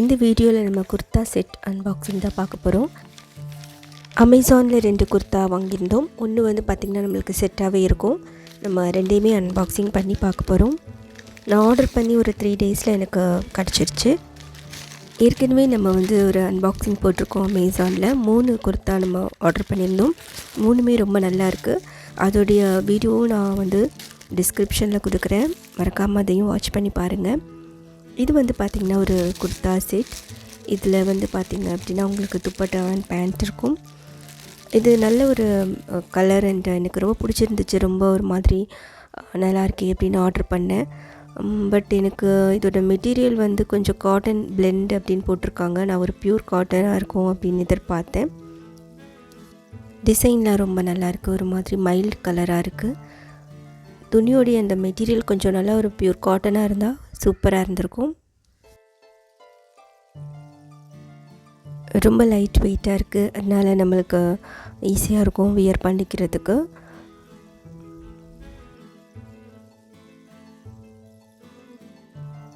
இந்த வீடியோவில் நம்ம குர்தா செட் அன்பாக்சிங் தான் பார்க்க போகிறோம். அமேசானில் 2 குர்தா வாங்கியிருந்தோம். ஒன்று வந்து பார்த்திங்கன்னா நம்மளுக்கு செட்டாகவே இருக்கும். நம்ம ரெண்டையுமே அன்பாக்சிங் பண்ணி பார்க்க போகிறோம். நான் ஆர்டர் பண்ணி ஒரு 3 டேஸில் எனக்கு கிடச்சிருச்சு. ஏற்கனவே நம்ம வந்து ஒரு அன்பாக்சிங் போட்டிருக்கோம். அமேசானில் 3 குர்தா நம்ம ஆர்டர் பண்ணியிருந்தோம். 3மே ரொம்ப நல்லாயிருக்கு. அதோடைய வீடியோவும் நான் வந்து டிஸ்கிரிப்ஷனில் கொடுக்குறேன். மறக்காமல் அதையும் வாட்ச் பண்ணி பாருங்கள். இது வந்து பார்த்திங்கன்னா ஒரு குர்தா செட். இதில் வந்து பார்த்திங்க அப்படின்னா உங்களுக்கு துப்பட்டா அண்ட் பேண்ட் இருக்கும். இது நல்ல ஒரு கலர் அண்ட் எனக்கு ரொம்ப பிடிச்சிருந்துச்சு. ரொம்ப ஒரு மாதிரி நல்லா இருக்கே அப்படின்னு ஆர்டர் பண்ணேன். பட் எனக்கு இதோட மெட்டீரியல் வந்து கொஞ்சம் காட்டன் பிளெண்ட் அப்படின்னு போட்டிருக்காங்க. நான் ஒரு பியூர் காட்டனாக இருக்கும் அப்படின்னு எதிர்பார்த்தேன். டிசைன்லாம் ரொம்ப நல்லாயிருக்கு. ஒரு மாதிரி மைல்டு கலராக இருக்குது. துணியோடைய அந்த மெட்டீரியல் கொஞ்சம் நல்லா ஒரு பியூர் காட்டனாக இருந்தால் சூப்பராக இருந்திருக்கும். ரொம்ப லைட் வெயிட்டாக இருக்குது. அதனால் நம்மளுக்கு ஈஸியாக இருக்கும் வியர் பண்ணிக்கிறதுக்கு.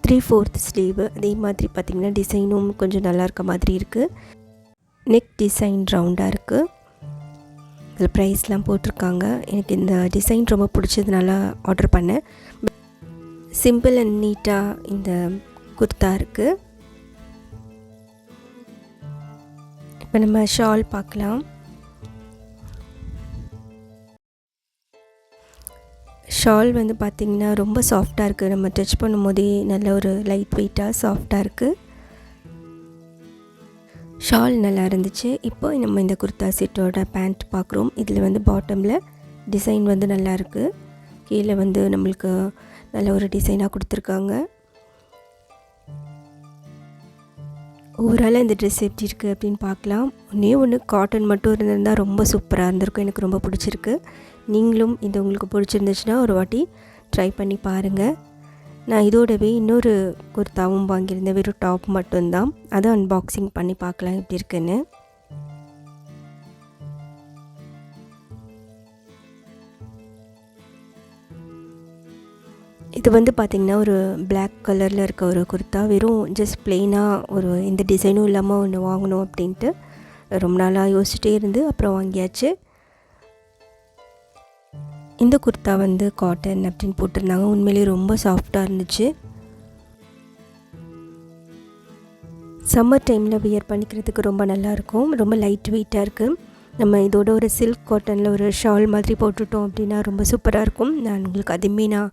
Three 4/4 sleeve. அதே மாதிரி பார்த்திங்கன்னா டிசைனும் கொஞ்சம் நல்லா இருக்க மாதிரி இருக்குது. நெக் டிசைன் ரவுண்டாக இருக்குது. இதில் ப்ரைஸ்லாம் போட்டிருக்காங்க. எனக்கு இந்த டிசைன் ரொம்ப பிடிச்சதுனால ஆர்டர் பண்ணேன். சிம்பிள் அண்ட் நீட்டாக இந்த குர்தா இருக்குது. இப்போ நம்ம ஷால் பார்க்கலாம். ஷால் வந்து பார்த்திங்கன்னா ரொம்ப சாஃப்டாக இருக்குது. நம்ம டச் பண்ணும் போதே நல்ல ஒரு லைட் வெயிட்டாக சாஃப்டாக இருக்குது. ஷால் நல்லா இருந்துச்சு. இப்போ நம்ம இந்த குர்தா செட்டோட பேண்ட் பார்க்குறோம். இதில் வந்து பாட்டமில் டிசைன் வந்து நல்லா இருக்குது. கீழே வந்து நம்மளுக்கு நல்ல ஒரு டிசைனாக கொடுத்துருக்காங்க. ஓவரால் இந்த ட்ரெஸ் எப்படி இருக்குது அப்படின்னு பார்க்கலாம். ஒன்று காட்டன் மட்டும் இருந்திருந்தால் ரொம்ப சூப்பராக இருந்திருக்கும். எனக்கு ரொம்ப பிடிச்சிருக்கு. நீங்களும் இது உங்களுக்கு பிடிச்சிருந்துச்சுன்னா ஒரு வாட்டி ட்ரை பண்ணி பாருங்கள். நான் இதோடவே இன்னொரு குர்தாவும் வாங்கியிருந்தேன். வெறும் டாப் மட்டும்தான். அதை அன்பாக்சிங் பண்ணி பார்க்கலாம் எப்படி இருக்குன்னு. இது வந்து பார்த்திங்கன்னா ஒரு பிளாக் கலரில் இருக்க ஒரு குர்தா. வெறும் ஜஸ்ட் பிளெயினாக ஒரு எந்த டிசைனும் இல்லாமல் ஒன்று வாங்கணும் அப்படின்ட்டு ரொம்ப நாளாக யோசிச்சுட்டே இருந்து அப்புறம் வாங்கியாச்சு. இந்த குர்தா வந்து காட்டன் அப்படின்னு போட்டிருந்தாங்க. உண்மையிலேயே ரொம்ப சாஃப்டாக இருந்துச்சு. சம்மர் டைமில் வியர் பண்ணிக்கிறதுக்கு ரொம்ப நல்லாயிருக்கும். ரொம்ப லைட் வெயிட்டாக இருக்குது. நம்ம இதோட ஒரு சில்க் காட்டனில் ஒரு ஷால் மாதிரி போட்டுட்டோம் அப்படின்னா ரொம்ப சூப்பராக இருக்கும். நான் உங்களுக்கு அதுவுமே நான்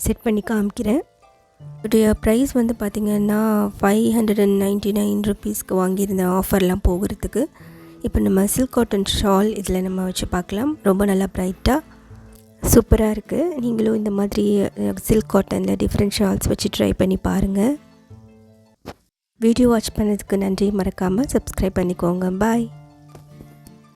செட் பண்ணி காமிக்கிறேன். இதோடைய ப்ரைஸ் வந்து பார்த்திங்கன்னா 599 ருபீஸ்க்கு வாங்கியிருந்தேன் ஆஃபர்லாம் போகிறதுக்கு. இப்போ நம்ம சில்க் காட்டன் ஷால் இதில் நம்ம வச்சு பார்க்கலாம். ரொம்ப நல்லா ப்ரைட்டாக சூப்பராக இருக்குது. நீங்களும் இந்த மாதிரி சில்க் காட்டனில் டிஃப்ரெண்ட் ஷால்ஸ் வச்சு ட்ரை பண்ணி பாருங்கள். வீடியோ வாட்ச் பண்ணதுக்கு நன்றி. மறக்காமல் சப்ஸ்கிரைப் பண்ணிக்கோங்க. பாய்.